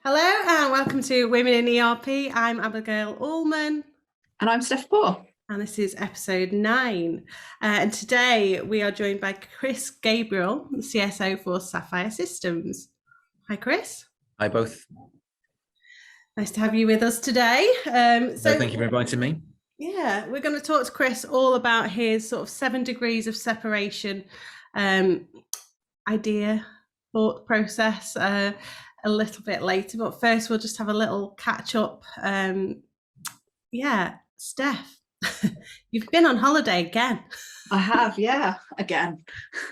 Hello and welcome to Women in ERP. I'm Abigail Allman. And I'm Steph Poor. And this is episode 9. And today we are joined by Chris Gabriel, the CSO for Sapphire Systems. Hi, Chris. Hi, both. Nice to have you with us today. Thank you for inviting me. Yeah, we're going to talk to Chris all about his sort of 7 degrees of separation idea, thought process, a little bit later, but first we'll just have a little catch up. Steph, you've been on holiday again. I have, yeah, again.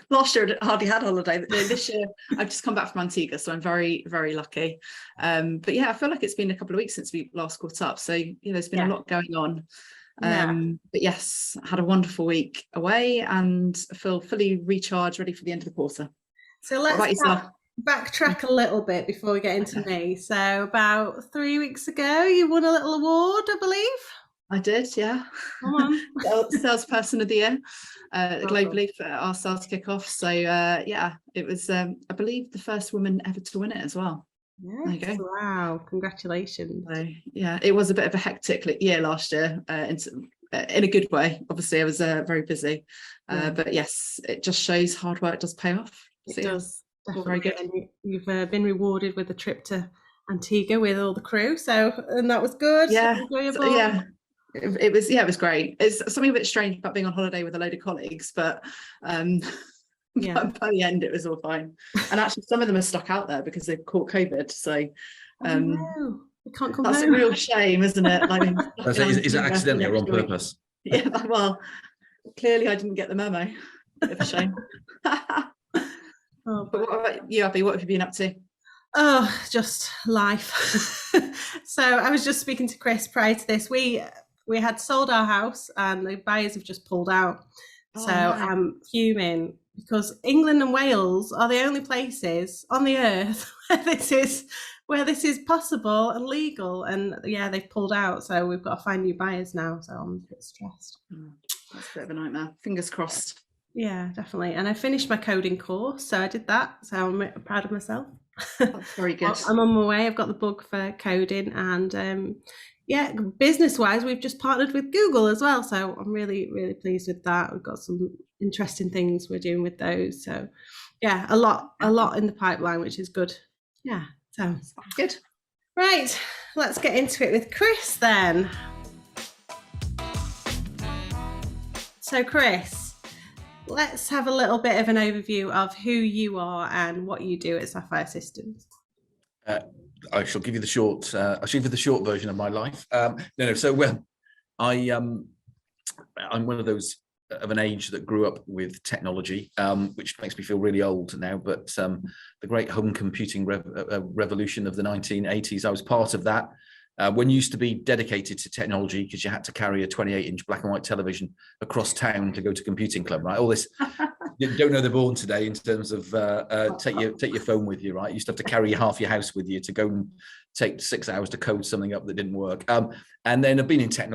Last year I hardly had holiday. This year I've just come back from Antigua, so I'm very, very lucky. But yeah, I feel like it's been a couple of weeks since we last caught up. So, there's been a lot going on. But yes, I had a wonderful week away and I feel fully recharged, ready for the end of the quarter. So let's backtrack a little bit before we get into me. So about 3 weeks ago, you won a little award, I believe. I did, yeah. Come on. Salesperson of the year globally for our sales kickoff. So it was, I believe, the first woman ever to win it as well. Yes, there you go. Wow, congratulations. So, yeah, it was a bit of a hectic year last year, in a good way. Obviously, I was very busy, but yes, it just shows hard work does pay off. It does. Definitely. Very good. And you've been rewarded with a trip to Antigua with all the crew, and that was good. Yeah, it was great. It's something a bit strange about being on holiday with a load of colleagues, but by the end it was all fine. And actually, some of them are stuck out there because they've caught COVID. So they can't come that's home. A real shame, isn't it? Like, is it accidentally or on purpose? Yeah, well, clearly I didn't get the memo. Bit of a shame. But what about you, Abby? What have you been up to? Oh, just life. So I was just speaking to Chris prior to this. We had sold our house and the buyers have just pulled out. I'm fuming because England and Wales are the only places on the earth where this is possible and legal. And they've pulled out. So we've got to find new buyers now. So I'm a bit stressed. That's a bit of a nightmare. Fingers crossed. Yeah, definitely. And I finished my coding course, so I did that. So I'm proud of myself. That's very good. I'm on my way. I've got the bug for coding, and business-wise, we've just partnered with Google as well. So I'm really, really pleased with that. We've got some interesting things we're doing with those. So yeah, a lot in the pipeline, which is good. Yeah, so good. Right, let's get into it with Chris then. So Chris, let's have a little bit of an overview of who you are and what you do at Sapphire Systems. I shall give you the short. Version of my life. So I'm one of those of an age that grew up with technology, which makes me feel really old now. But the great home computing revolution of the 1980s, I was part of that. When you used to be dedicated to technology because you had to carry a 28-inch black and white television across town to go to computing club, right? All this, you don't know they're born today in terms of take your phone with you, right? You used to have to carry half your house with you to go and take 6 hours to code something up that didn't work. And then I've been in tech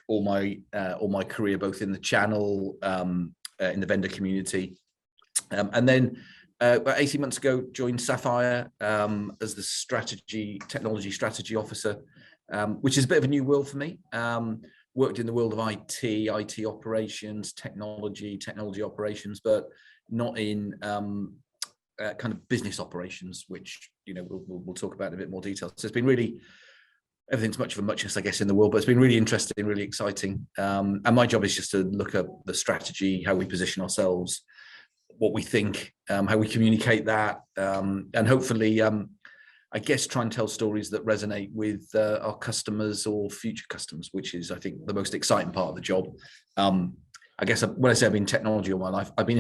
all my career, both in the channel, in the vendor community, and then about 18 months ago joined Sapphire as the technology strategy officer. Which is a bit of a new world for me. Worked in the world of IT operations, technology operations, but not in kind of business operations, which we'll talk about in a bit more detail. So it's been really, everything's much of a muchness, I guess, in the world, but it's been really interesting, really exciting. And my job is just to look at the strategy, how we position ourselves, what we think, how we communicate that, and hopefully I guess try and tell stories that resonate with our customers or future customers, which is, I think, the most exciting part of the job. I guess when I say I've been in technology all my life, I've been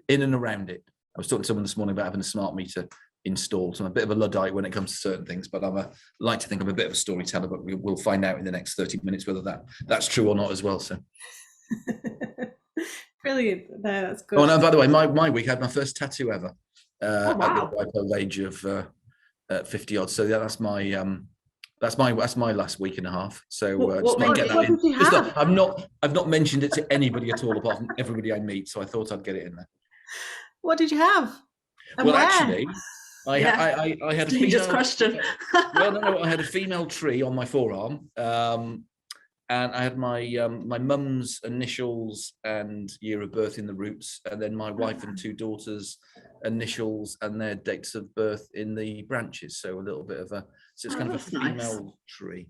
in and around it. I was talking to someone this morning about having a smart meter installed. So I'm a bit of a Luddite when it comes to certain things, but I like to think I'm a bit of a storyteller, but we'll find out in the next 30 minutes whether that's true or not as well. So. Brilliant. No, that's good. Oh, no, by the way, my week I had my first tattoo ever at the ripe old age of 50 odd. So yeah, that's my last week and a half. So just want to get that in. I've not mentioned it to anybody at all apart from everybody I meet. So I thought I'd get it in there. What did you have? Well, actually, I had a female, you just question. well, no, I had a female tree on my forearm, and I had my mum's initials and year of birth in the roots, and then my wife and 2 daughters' initials and their dates of birth in the branches. So a little bit of so it's kind of a female nice. tree.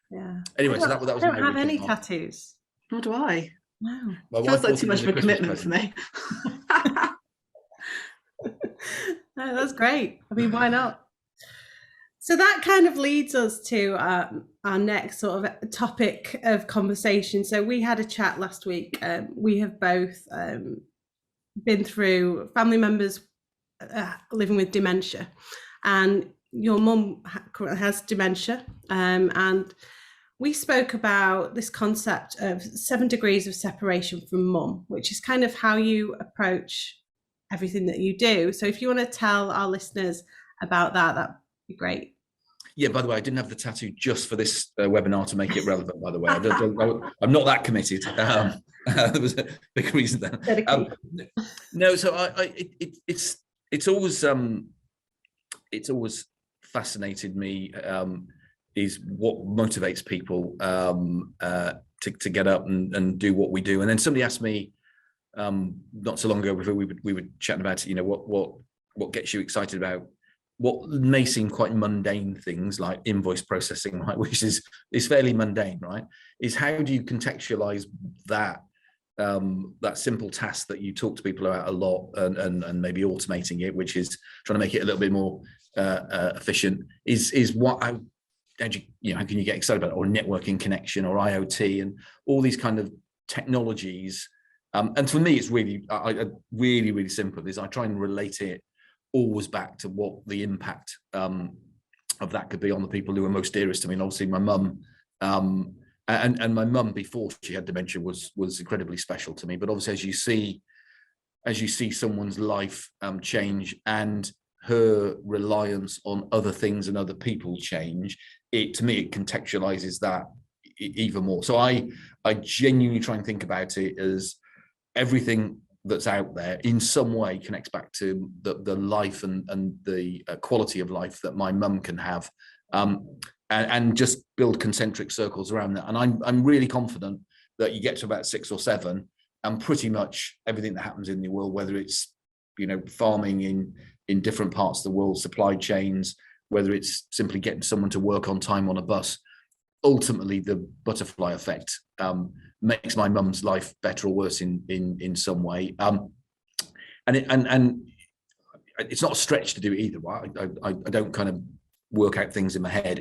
Yeah. Anyway, so that was. I don't have any tattoos. Nor do I. Wow. Feels like too much of a commitment for me. No, that's great. I mean, why not? So that kind of leads us to our next sort of topic of conversation. So we had a chat last week. We have both been through family members living with dementia, and your mum has dementia, and we spoke about this concept of 7 degrees of separation from mum, which is kind of how you approach everything that you do. So if you want to tell our listeners about that, that'd be great. Yeah, by the way, I didn't have the tattoo just for this webinar to make it relevant, by the way. I'm not that committed. There was a big reason there. No, so it's always fascinated me, is what motivates people to get up and do what we do. And then somebody asked me not so long ago, before we were chatting about it, what gets you excited about what may seem quite mundane things like invoice processing, right, which is fairly mundane, right? Is how do you contextualize that simple task that you talk to people about a lot, and maybe automating it, which is trying to make it a little bit more efficient, is what how can you get excited about it? Or networking connection, or IoT, and all these kind of technologies. And for me, it's really really simple. Is I try and relate it always back to what the impact of that could be on the people who are most dearest to me. And obviously my mum, and my mum before she had dementia was incredibly special to me. But obviously as you see someone's life change and her reliance on other things and other people change, to me it contextualizes that even more. So I genuinely try and think about it as everything that's out there in some way connects back to the life and the quality of life that my mum can have, and just build concentric circles around that. And I'm really confident that you get to about 6 or 7, and pretty much everything that happens in the world, whether it's farming in different parts of the world, supply chains, whether it's simply getting someone to work on time on a bus, ultimately the butterfly effect makes my mum's life better or worse in some way. And it's not a stretch to do it either, right? I don't kind of work out things in my head.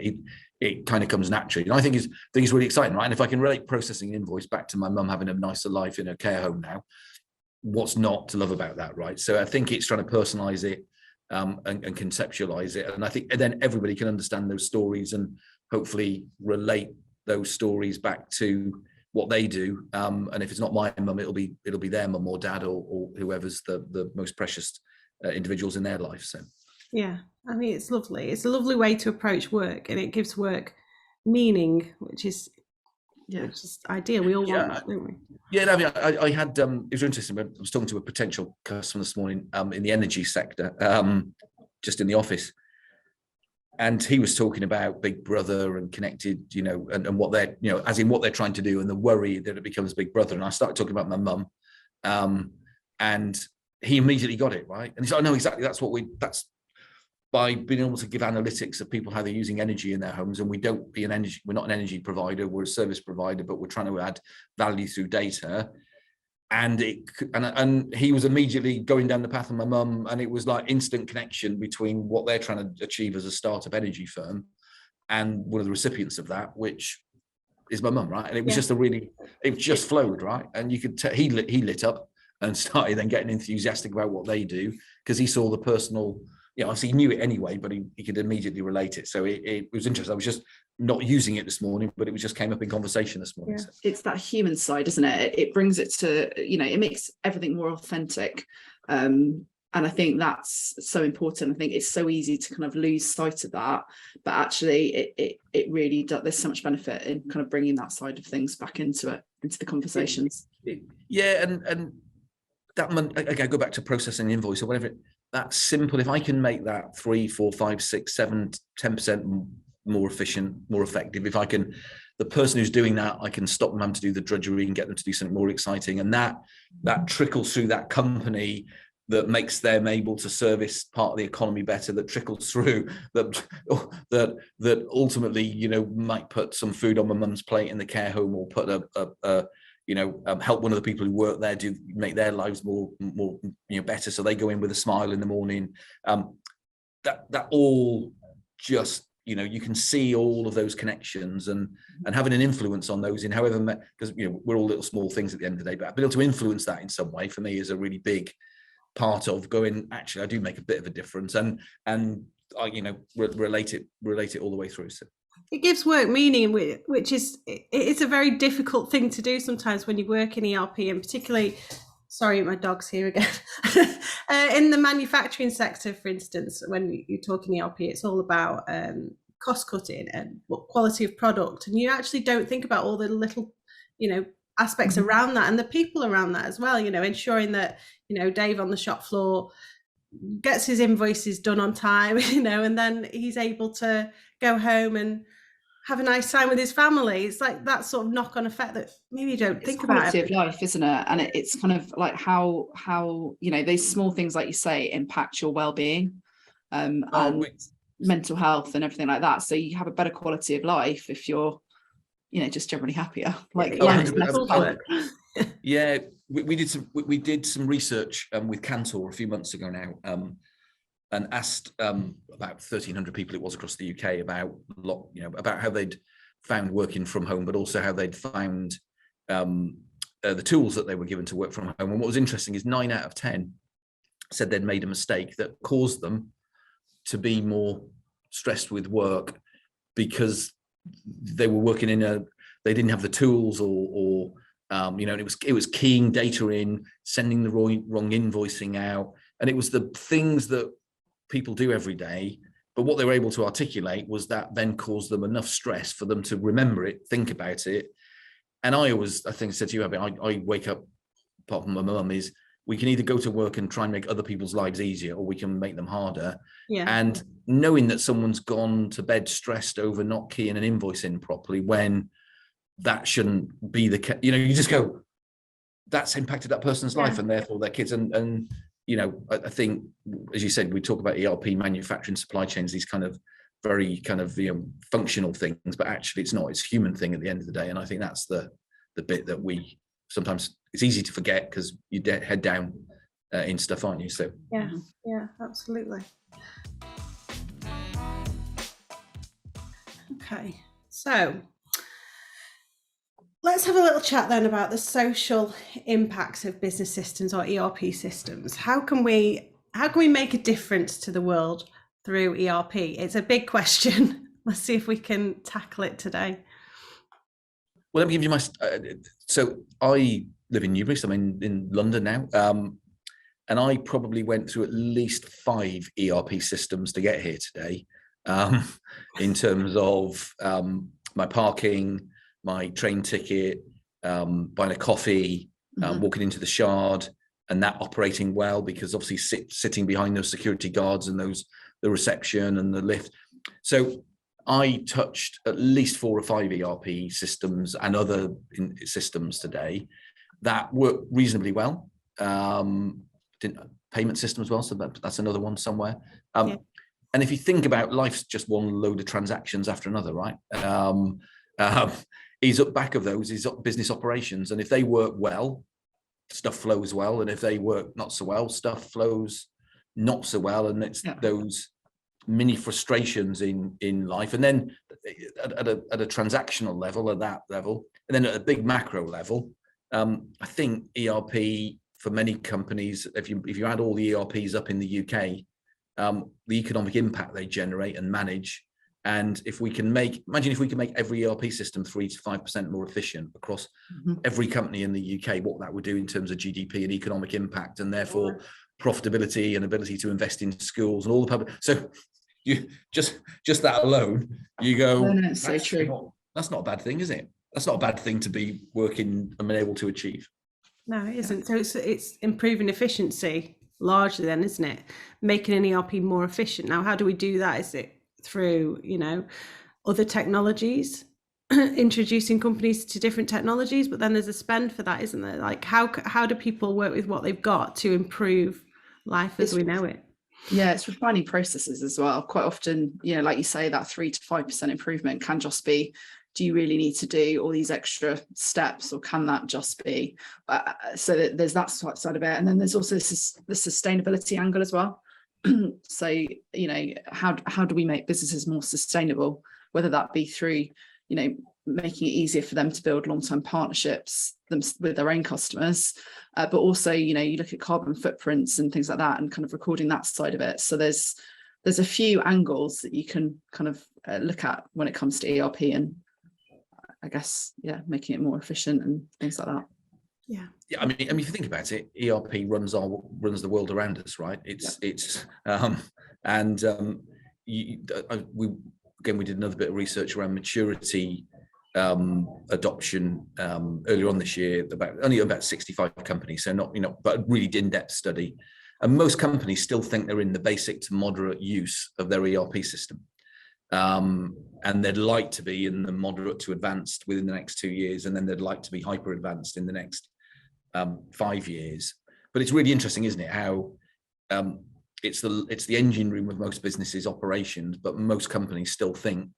It kind of comes naturally. And I think it's really exciting, right? And if I can relate processing an invoice back to my mum having a nicer life in her care home now, what's not to love about that, right? So I think it's trying to personalize it and conceptualize it. And I think then everybody can understand those stories and hopefully relate those stories back to what they do. And if it's not my mum, it'll be their mum or dad or whoever's the most precious individuals in their life. So yeah, I mean, it's lovely. It's a lovely way to approach work, and it gives work meaning, which is ideal. We all want that, don't we? Yeah, I mean, I had it was interesting. I was talking to a potential customer this morning in the energy sector, just in the office. And he was talking about Big Brother and connected, and what they're, as in what they're trying to do, and the worry that it becomes Big Brother. And I started talking about my mum, and he immediately got it, right. And he's like, "No, exactly. That's by being able to give analytics of people how they're using energy in their homes. And we're not an energy provider, we're a service provider, but we're trying to add value through data." And he was immediately going down the path of my mum, and it was like instant connection between what they're trying to achieve as a startup energy firm and one of the recipients of that, which is my mum, right? And it was it just flowed, right? And you could he lit up and started then getting enthusiastic about what they do, because he saw the personal, obviously he knew it anyway, but he could immediately relate it. So it was interesting. I was just not using it this morning, but it just came up in conversation this morning. Yeah. So. It's that human side, isn't it? It brings it to, it makes everything more authentic. And I think that's so important. I think it's so easy to kind of lose sight of that, but actually it really does. There's so much benefit in kind of bringing that side of things back into the conversations. Yeah. And that, again, go back to processing an invoice or whatever. that simple, if I can make that 3, 4, 5, 6, 7, 10% more efficient, more effective, if I can, the person who's doing that, I can stop them having to do the drudgery and get them to do something more exciting. And that trickles through that company, that makes them able to service part of the economy better, that trickles through, that ultimately, you know, might put some food on my mum's plate in the care home, or put help one of the people who work there, do make their lives more better, so they go in with a smile in the morning. That all just, you know, you can see all of those connections, and having an influence on those in however, because, you know, we're all little small things at the end of the day, but being able to influence that in some way, for me, is a really big part of going, actually, I do make a bit of a difference, and I, you know, relate it all the way through. So it gives work meaning, which is, it's a very difficult thing to do sometimes when you work in ERP, and particularly, sorry, my dog's here again, in the manufacturing sector, for instance, when you're talking ERP, it's all about cost cutting and quality of product, and you actually don't think about all the little, you know, aspects around that, and the people around that as well, you know, ensuring that, you know, Dave on the shop floor gets his invoices done on time, you know, and then he's able to go home and have a nice time with his family. It's like that sort of knock-on effect that maybe you don't think about. Quality of life, isn't it? And it's kind of like how you know, those small things, like you say, impact your well-being, and mental health and everything like that. So you have a better quality of life if you're, you know, just generally happier. Like, yeah, we did some research with Cantor a few months ago now, and asked about 1,300 people, it was, across the UK, about how they'd found working from home, but also how they'd found the tools that they were given to work from home. And what was interesting is 9 out of 10 said they'd made a mistake that caused them to be more stressed with work, because they were working they didn't have the tools, or you know, and it was keying data in, sending the wrong invoicing out, and it was the things that people do every day. But what they were able to articulate was that then caused them enough stress for them to remember it, think about it. And I think I said to you, Abi, I wake up, apart from my mum, is we can either go to work and try and make other people's lives easier, or we can make them harder. Yeah. And knowing that someone's gone to bed stressed over not keying an invoice in properly, when that shouldn't be the case, you know, you just go, that's impacted that person's life, and therefore their kids. And you know, I think, as you said, we talk about ERP, manufacturing, supply chains, these kind of very kind of, you know, functional things, but actually it's not, it's a human thing at the end of the day. And I think that's the bit that we sometimes, it's easy to forget, because you head down in stuff, aren't you? So yeah, absolutely. Okay, so let's have a little chat then about the social impacts of business systems, or ERP systems. How can we make a difference to the world through ERP? It's a big question. Let's see if we can tackle it today. Well, let me give you my. So I live in Newbury, so I'm in London now, and I probably went through at least 5 ERP systems to get here today, in terms of my parking, my train ticket, buying a coffee, walking into the Shard, and that operating well, because obviously sitting behind those security guards and the reception and the lift. So I touched at least 4 or 5 ERP systems and other systems today that work reasonably well. Payment system as well, so that's another one somewhere. And if you think about, life's just one load of transactions after another, right? Is up back of those is business operations, and if they work well, stuff flows well, and if they work not so well, stuff flows not so well. And it's those mini frustrations in life, and then at a transactional level, at that level, and then at a big macro level, I think ERP for many companies, if you add all the ERPs up in the UK, the economic impact they generate and manage. And if we can imagine if we can make every ERP system 3 to 5% more efficient across every company in the UK, what that would do in terms of GDP and economic impact, and therefore profitability and ability to invest in schools and all the public. So you just that alone, you go, that's so true. That's not a bad thing, is it? That's not a bad thing to be working and being able to achieve. No, it isn't. So it's improving efficiency largely then, isn't it? Making an ERP more efficient. Now, how do we do that? Is it through, other technologies, introducing companies to different technologies? But then there's a spend for that, isn't there? Like how do people work with what they've got to improve life as we know it? Yeah, it's refining processes as well. Quite often, like you say, that 3 to 5% improvement can just be, do you really need to do all these extra steps, or can that just be? So that there's that side of it. And then there's also the sustainability angle as well. So, how do we make businesses more sustainable, whether that be through, making it easier for them to build long-term partnerships with their own customers, but also, you look at carbon footprints and things like that, and kind of recording that side of it. So there's a few angles that you can kind of look at when it comes to ERP, and I guess, making it more efficient and things like that. Yeah, I mean, if you think about it, ERP runs the world around us, right? We did another bit of research around maturity adoption earlier on this year, only about 65 companies, so not, but a really in-depth study. And most companies still think they're in the basic to moderate use of their ERP system. And they'd like to be in the moderate to advanced within the next 2 years, and then they'd like to be hyper advanced in the next 5 years. But it's really interesting, isn't it, how it's the engine room of most businesses' operations, but most companies still think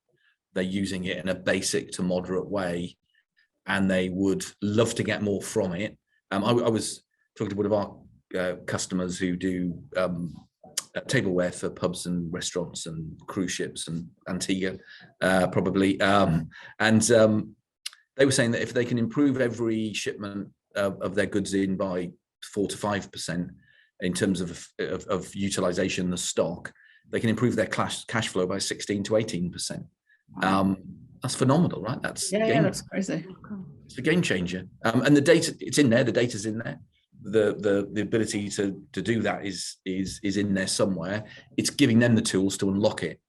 they're using it in a basic to moderate way, and they would love to get more from it. I was talking to one of our customers who do tableware for pubs and restaurants and cruise ships and Antigua, probably. And they were saying that if they can improve every shipment of their goods in by 4 to 5% in terms of utilization, the stock, they can improve their cash flow by 16 to 18%. That's phenomenal, right? That's that's crazy. It's a game changer. And the data, it's in there. The data's in there. The ability to do that is in there somewhere. It's giving them the tools to unlock it,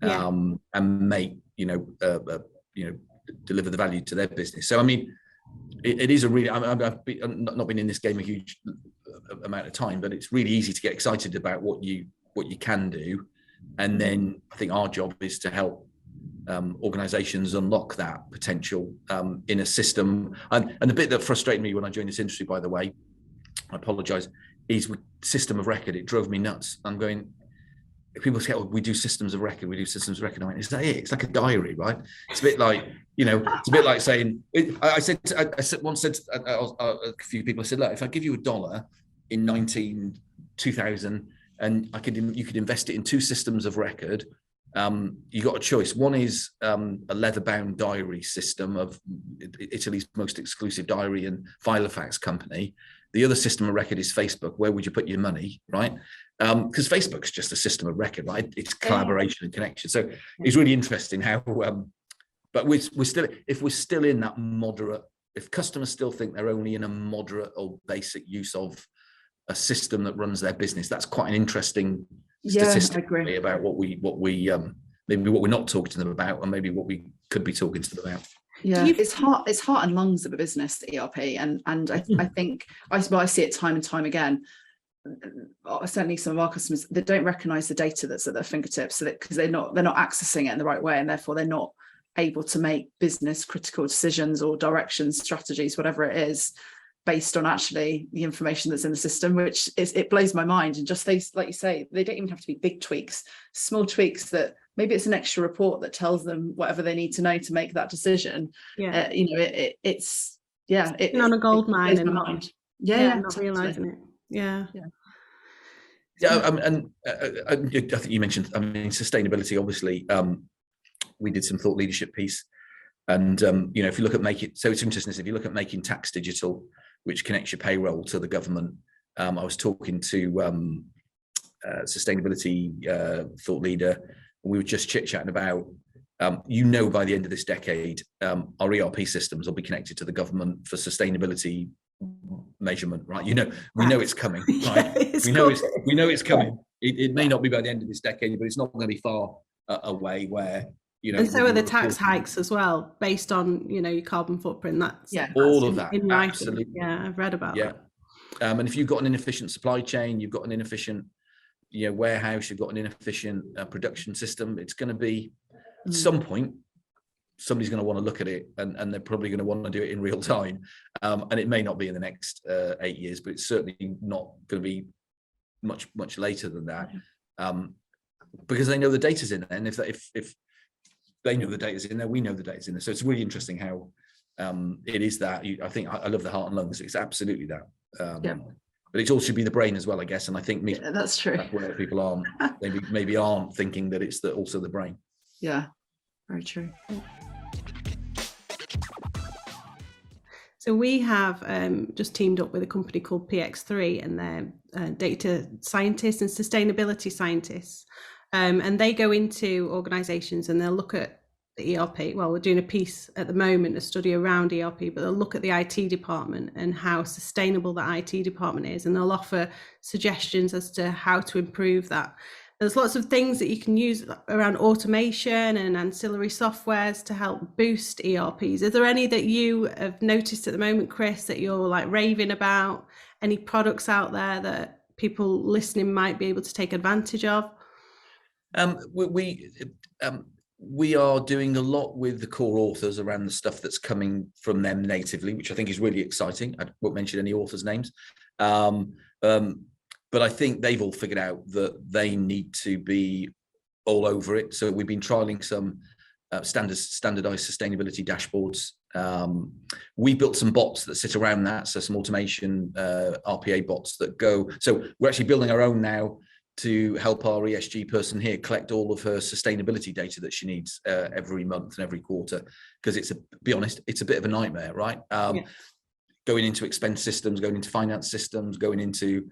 and make deliver the value to their business. So I mean, it is a really. I've not been in this game a huge amount of time, but it's really easy to get excited about what you can do, and then I think our job is to help organizations unlock that potential in a system. And the bit that frustrated me when I joined this industry, by the way, I apologize, is with system of record. It drove me nuts. I'm going, people say, we do systems of record. I went, is that it? It's like a diary, right? It's a bit like, it's a bit like saying, I said once to a few people, I said, look, if I give you $1 in 2000 and you could invest it in 2 systems of record, you got a choice. One is a leather-bound diary system of Italy's most exclusive diary and filofax company. The other system of record is Facebook. Where would you put your money, right? Because Facebook's just a system of record, right? It's collaboration and connection. So it's really interesting how, but we're still in that moderate, if customers still think they're only in a moderate or basic use of a system that runs their business, that's quite an interesting statistically about what we maybe what we're not talking to them about, and maybe what we could be talking to them about. It's heart and lungs of a business, the ERP, and I think I see it time and time again. Certainly some of our customers that don't recognize the data that's at their fingertips, because they're not accessing it in the right way, and therefore they're not able to make business critical decisions or directions, strategies, whatever it is, based on actually the information that's in the system, which it blows my mind. And just these, like you say, they don't even have to be big tweaks, small tweaks that maybe it's an extra report that tells them whatever they need to know to make that decision. It's on a gold mine and not exactly. realizing it. And I think you mentioned, sustainability, obviously. We did some thought leadership piece, and if you look at so it's interesting, if you look at making tax digital, which connects your payroll to the government. I was talking to sustainability thought leader. We were just chit-chatting about, by the end of this decade, our ERP systems will be connected to the government for sustainability measurement, right? We know it's coming, right? We know it's coming. It may not be by the end of this decade, but it's not going to be far away where, and so are the tax hikes as well, based on your carbon footprint. That's all of that in absolutely. I've read about that. And if you've got an inefficient supply chain, you've got an inefficient warehouse, you've got an inefficient production system, it's going to be at some point somebody's going to want to look at it, and they're probably going to want to do it in real time, and it may not be in the next 8 years, but it's certainly not going to be much later than that, because they know the data's in there, and if they know the data's in there, we know the data's in there. So it's really interesting how it is that. I think I love the heart and lungs. It's absolutely that. But it all should be the brain as well, I guess. And I think that's true. That's where people aren't maybe aren't thinking that it's also the brain. Yeah, very true. So we have just teamed up with a company called PX3, and they're data scientists and sustainability scientists. And they go into organizations and they'll look at the ERP. Well, we're doing a piece at the moment, a study around ERP, but they'll look at the IT department and how sustainable that IT department is. And they'll offer suggestions as to how to improve that. There's lots of things that you can use around automation and ancillary softwares to help boost ERPs. Is there any that you have noticed at the moment, Chris, that you're like raving about? Any products out there that people listening might be able to take advantage of? We are doing a lot with the core authors around the stuff that's coming from them natively, which I think is really exciting. I won't mention any authors' names. But I think they've all figured out that they need to be all over it. So we've been trialing some standardized sustainability dashboards. We built some bots that sit around that, so some automation RPA bots that go. So we're actually building our own now to help our ESG person here collect all of her sustainability data that she needs every month and every quarter, because be honest, it's a bit of a nightmare, right? Going into expense systems, going into finance systems, going into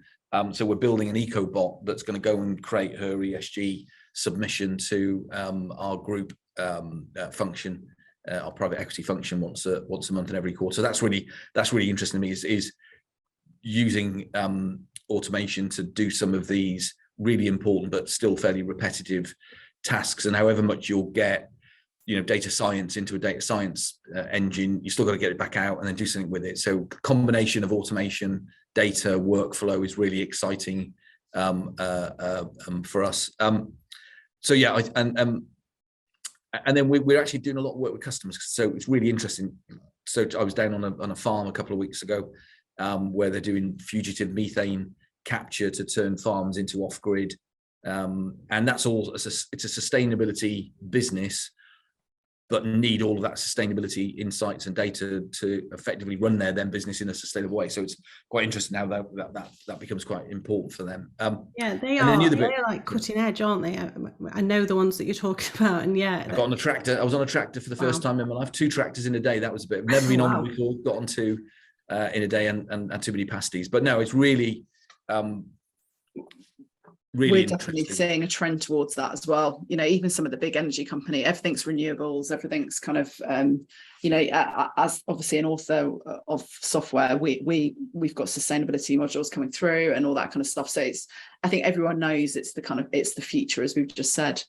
so we're building an eco bot that's going to go and create her ESG submission to our group function, our private equity function once a month and every quarter. That's really interesting to me, is using automation to do some of these really important but still fairly repetitive tasks. And however much you'll get data science into a data science engine, you still got to get it back out and then do something with it. So combination of automation, data, workflow is really exciting for us. So yeah, and then we're actually doing a lot of work with customers. So it's really interesting. So I was down on a farm a couple of weeks ago where they're doing fugitive methane capture to turn farms into off-grid. And that's all, it's a sustainability business, but need all of that sustainability insights and data to effectively run their business in a sustainable way. So it's quite interesting how that becomes quite important for them. Yeah, they're like cutting edge, aren't they? I know the ones that you're talking about, and yeah. I was on a tractor for the first time in my life. 2 tractors in a day. That was a bit. I've never been on before. Got on 2 in a day and too many pasties. But no, it's really. We're definitely seeing a trend towards that as well. Even some of the big energy company, everything's renewables, everything's kind of, as obviously an author of software, we've got sustainability modules coming through and all that kind of stuff. So I think everyone knows it's the future, as we've just said.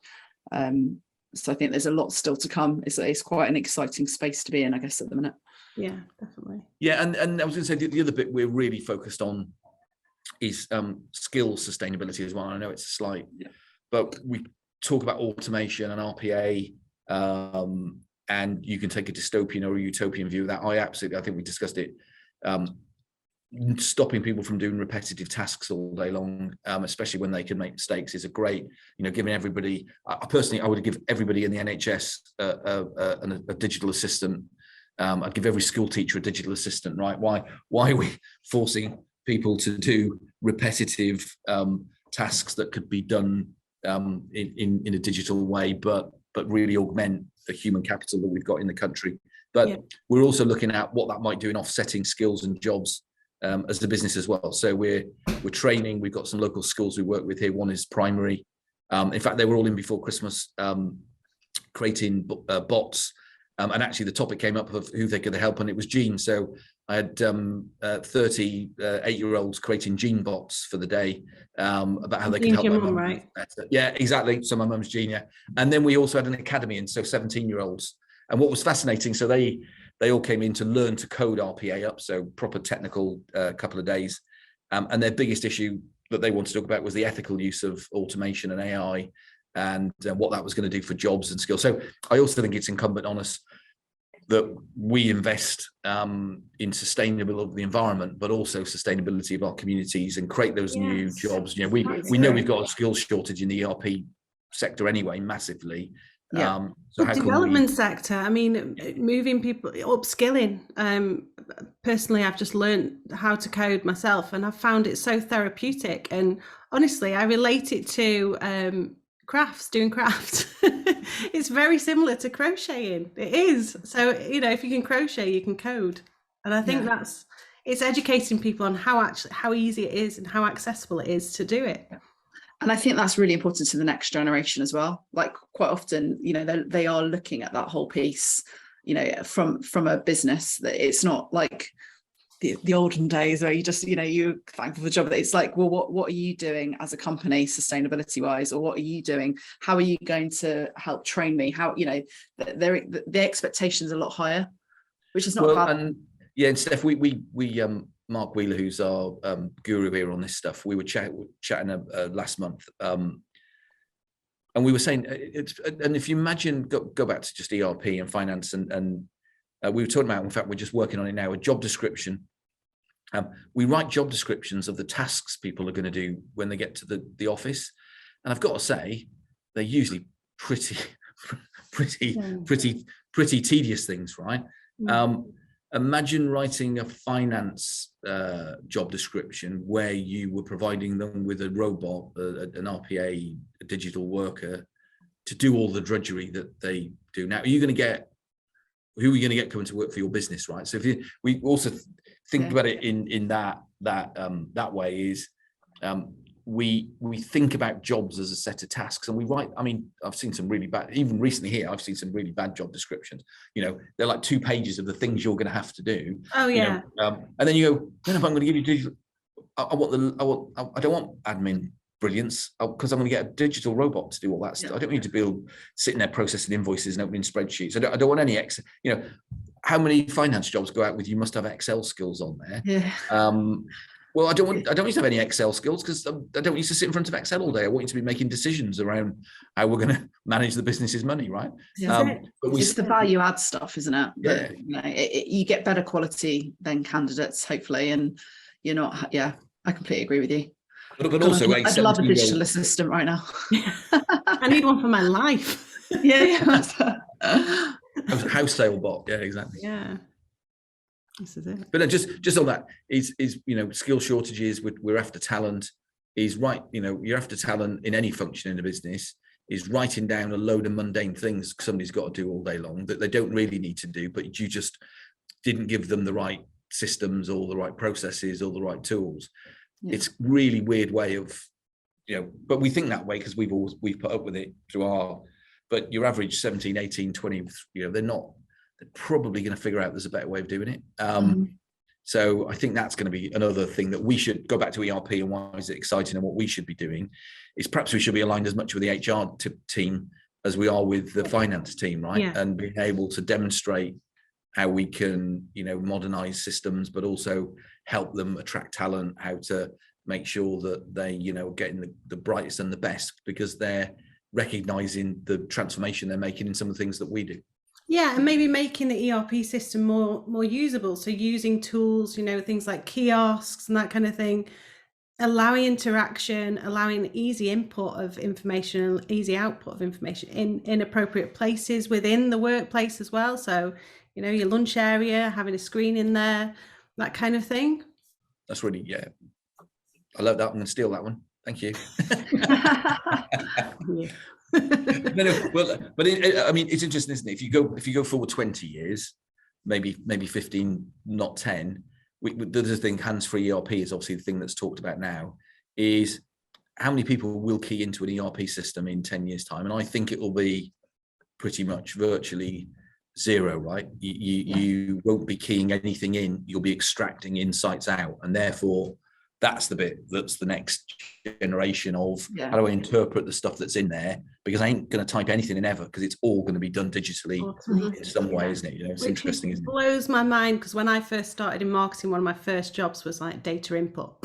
So I think there's a lot still to come. It's quite an exciting space to be in, I guess, at the minute. Yeah, definitely. Yeah, and I was going to say the other bit we're really focused on is skill sustainability as well. I know it's a slight, but we talk about automation and RPA, and you can take a dystopian or a utopian view of that. I think we discussed it. Stopping people from doing repetitive tasks all day long, especially when they can make mistakes, is a great, giving everybody. I would give everybody in the NHS a digital assistant. I'd give every school teacher a digital assistant, right? Why are we forcing people to do repetitive tasks that could be done in a digital way, but really augment the human capital that we've got in the country? But we're also looking at what that might do in offsetting skills and jobs as the business as well. So we're training. We've got some local schools we work with here. One is primary. In fact, they were all in before Christmas, creating bots. And actually the topic came up of who they could help, and it was gene. So I had 30 8-year-olds creating gene bots for the day about how they could help my mum better. Yeah, exactly. So my mum's gene, yeah. And then we also had an academy, and so 17-year-olds. And what was fascinating, so they all came in to learn to code RPA up, so proper technical couple of days. And their biggest issue that they want to talk about was the ethical use of automation and AI, and what that was going to do for jobs and skills. So I also think it's incumbent on us that we invest in sustainability of the environment, but also sustainability of our communities, and create those new jobs. You know, we know we've got a skills shortage in the ERP sector anyway, massively. Yeah. So the development sector, I mean, moving people, upskilling. Personally, I've just learned how to code myself, and I've found it so therapeutic. And honestly, I relate it to doing crafts. It's very similar to crocheting. It is. So, you know, if you can crochet, you can code. And I think it's educating people on how easy it is and how accessible it is to do it. And I think that's really important to the next generation as well. Like, quite often, you know, they are looking at that whole piece, you know, from a business. That it's not like the olden days where you just, you know, you're thankful for the job. It's like, well, what are you doing as a company sustainability wise, or what are you doing? How are you going to help train me? How, you know, the expectations are a lot higher, which is not bad. And yeah, and Steph, we Mark Wheeler, who's our guru here on this stuff, we were chatting last month, and we were saying, and if you imagine, go back to just ERP and finance, and we were talking about, in fact, we're just working on it now, a job description. We write job descriptions of the tasks people are going to do when they get to the office, and I've got to say, they're usually pretty tedious things, right? Imagine writing a finance job description where you were providing them with a robot, an RPA, a digital worker, to do all the drudgery that they do. Now, who are you going to get coming to work for your business, right? So we also think about it in that way, is we think about jobs as a set of tasks, and we write. I mean, I've seen some really bad, even recently here, I've seen some really bad job descriptions. You know, they're like 2 pages of the things you're going to have to do. Oh yeah. You know, and then you go, then if I'm going to give you digital, I don't want admin brilliance, because I'm going to get a digital robot to do all that stuff. I don't need to be sitting there processing invoices and opening spreadsheets. I don't want any Excel. You know, how many finance jobs go out with you must have Excel skills on there? Yeah. Well, I don't need to have any Excel skills, because I don't want you to sit in front of Excel all day. I want you to be making decisions around how we're going to manage the business's money, right? But it's the value add stuff, isn't it? Yeah. You know, you get better quality than candidates, hopefully, and you're not. Yeah, I completely agree with you. But also, I'd love a digital assistant right now. I need one for my life. Yeah. A house sale bot. Yeah, exactly. Yeah. This is it. But just on that is you know, skill shortages. We're after talent. Is right. You know, you're after talent in any function in a business. Is writing down a load of mundane things somebody's got to do all day long that they don't really need to do, but you just didn't give them the right systems or the right processes or the right tools. Yeah. It's really weird way of, you know, but we think that way because we've put up with it through our. But your average 17, 18, 20, you know, they're probably going to figure out there's a better way of doing it. So I think that's going to be another thing that we should go back to ERP, and why is it exciting, and what we should be doing is perhaps we should be aligned as much with the HR team as we are with the finance team, right? Yeah. And being able to demonstrate how we can, you know, modernize systems, but also help them attract talent, how to make sure that they, you know, getting the brightest and the best, because they're recognizing the transformation they're making in some of the things that we do. Yeah, and maybe making the ERP system more usable. So using tools, you know, things like kiosks and that kind of thing, allowing interaction, allowing easy input of information, easy output of information in appropriate places within the workplace as well. So, you know, your lunch area, having a screen in there, that kind of thing. That's really, yeah. I love that. I'm going to steal that one. Thank you. Yeah. No, well, but I mean, it's interesting, isn't it? If you go forward 20 years, maybe 15, not 10. There's a thing. Hands-free ERP is obviously the thing that's talked about now. Is how many people will key into an ERP system in 10 years' time? And I think it will be pretty much virtually zero, right? You won't be keying anything in. You'll be extracting insights out, and therefore, that's the bit that's the next generation of how do I interpret the stuff that's in there, because I ain't going to type anything in ever, because it's all going to be done digitally in some way, isn't it? You know, it's interesting, isn't it? Blows my mind, because when I first started in marketing, one of my first jobs was like data input.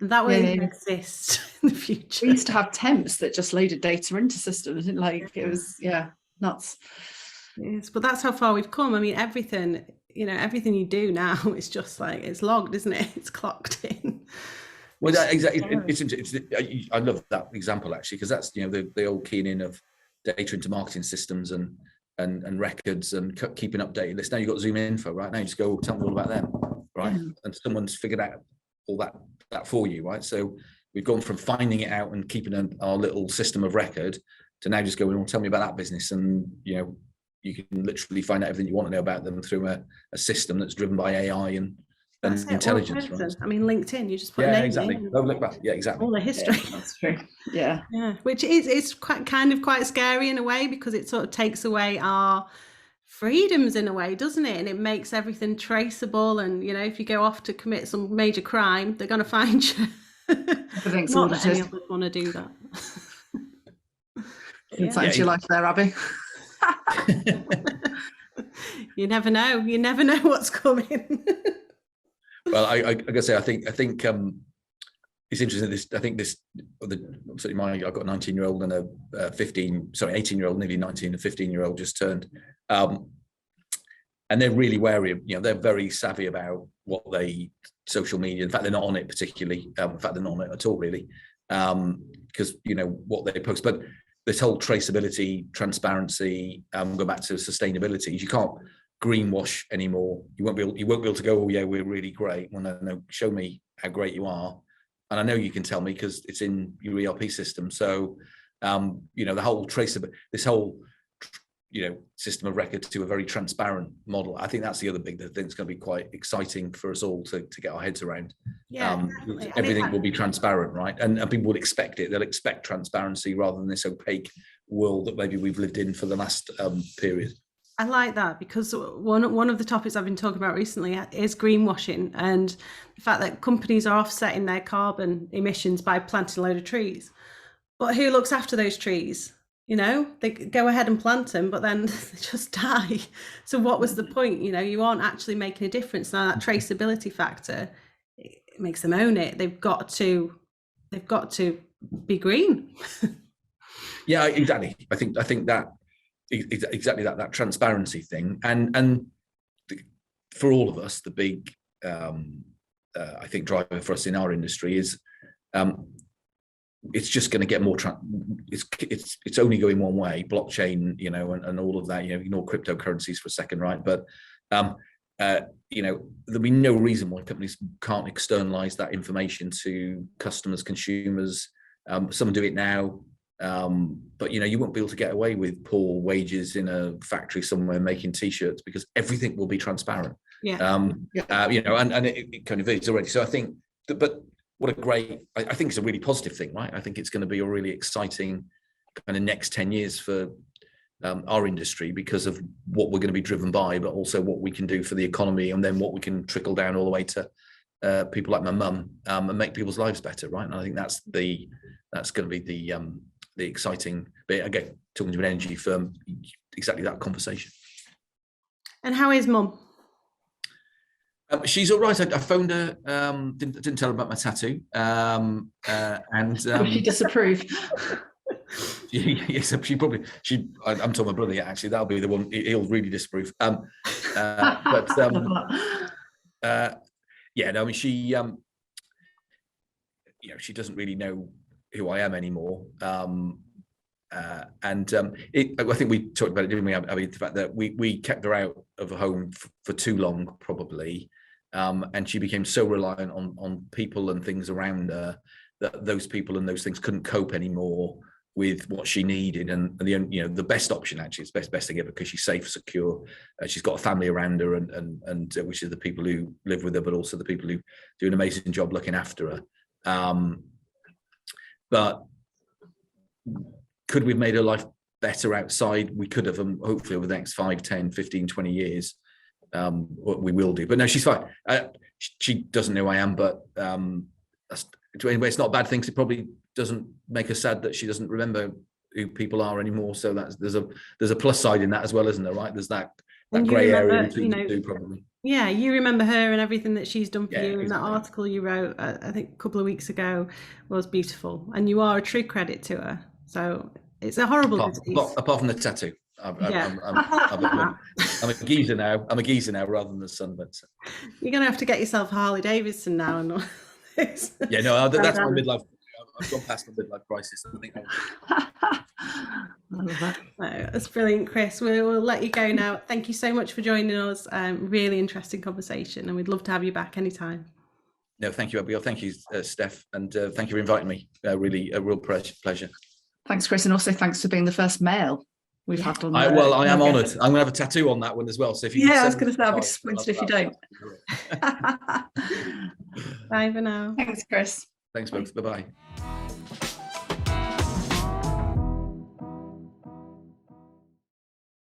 And that won't even exist in the future. We used to have temps that just loaded data into systems. It was, nuts. Yes, but that's how far we've come. I mean, everything you do now is just like, it's logged, isn't it? It's clocked in. Well, exactly. I love that example actually, because that's the old keying in of data into marketing systems and records and keeping updated lists. Now you've got Zoom info, right? Now you just go, tell me all about them, right? And someone's figured out all that for you, right? So we've gone from finding it out and keeping our little system of record to now just going, well, tell me about that business, and you can literally find out everything you want to know about them through a system that's driven by AI and intelligence. Right? I mean, LinkedIn, you just put a name exactly. in. Oh, look back. Yeah, exactly. All the history. Yeah, that's true. Yeah. Which is quite scary in a way, because it sort of takes away our freedoms in a way, doesn't it? And it makes everything traceable. And if you go off to commit some major crime, they're going to find you. Everything's Not that any audited. of us want to do that. Inside your life there, Abi. You never know. You never know what's coming. Well, I gotta say, I think it's interesting. I've got a 19-year-old and a 18-year-old, nearly 19, a 15-year-old just turned, and they're really wary of, they're very savvy about what social media. In fact, they're not on it particularly. In fact, they're not on it at all, really, because what they post. But this whole traceability, transparency, go back to sustainability. You can't greenwash anymore. You won't be able to go, oh yeah, we're really great. Well, no, show me how great you are, and I know you can tell me because it's in your ERP system. So the whole this whole system of record to a very transparent model. I think that's the other big thing that's going to be quite exciting for us all to get our heads around. Everything will be transparent, right? And people will expect it. They'll expect transparency rather than this opaque world that maybe we've lived in for the last period. I like that, because one of the topics I've been talking about recently is greenwashing, and the fact that companies are offsetting their carbon emissions by planting a load of trees. But who looks after those trees? They go ahead and plant them, but then they just die. So what was the point? You aren't actually making a difference. Now that traceability factor, it makes them own it. They've got to be green. Yeah, exactly. I think that exactly that transparency thing, and for all of us, the big I think driver for us in our industry is it's just going to get more it's only going one way, blockchain, and all of that. Ignore cryptocurrencies for a second, right? But there'll be no reason why companies can't externalize that information to customers, consumers. Some do it now, but you won't be able to get away with poor wages in a factory somewhere making t-shirts, because everything will be transparent. And it kind of is already. So I think but what a great, I think it's a really positive thing, right? I think it's going to be a really exciting kind of next 10 years for our industry, because of what we're going to be driven by, but also what we can do for the economy, and then what we can trickle down all the way to people like my mum, and make people's lives better, right? And I think that's going to be the exciting bit. Again, talking to an energy firm, exactly that conversation. And how is Mum? She's all right. I phoned her, didn't tell her about my tattoo, and she disapproved. Yes, I'm told my brother yet. Actually, that'll be the one he'll really disapprove. She she doesn't really know who I am anymore. I think we talked about it, didn't we? I mean, the fact that we kept her out of a home for too long, probably, and she became so reliant on people and things around her that those people and those things couldn't cope anymore with what she needed. And the best option, actually, is best thing ever, because she's safe, secure. She's got a family around her, and which is the people who live with her, but also the people who do an amazing job looking after her. But could we have made her life better outside? We could have, and hopefully over the next 5, 10, 15, 20 years, we will do. But no, she's fine. She doesn't know who I am, but anyway, it's not a bad thing. It probably doesn't make her sad that she doesn't remember who people are anymore. So there's a plus side in that as well, isn't there? Right? There's that grey area to do, probably. Yeah, you remember her and everything that she's done for Yeah, you. And that exactly. article you wrote, I think a couple of weeks ago, was beautiful. And you are a true credit to her. So it's a horrible disease. Apart from the tattoo. I'm a geezer now. I'm a geezer now rather than the sunburn. So. You're going to have to get yourself a Harley Davidson now. And Yeah, no, that's my midlife. I've gone past the midlife crisis. I think I love that. That's brilliant, Chris. We'll let you go now. Thank you so much for joining us. Really interesting conversation, and we'd love to have you back anytime. No, thank you, Abigail. Thank you, Steph, and thank you for inviting me. Really, a real pleasure. Thanks, Chris, and also thanks for being the first male we've had on. I am honoured. I'm going to have a tattoo on that one as well. So if you, I was going to say, I'll be disappointed if you don't. Bye for now. Thanks, Chris. Thanks, folks. Bye-bye.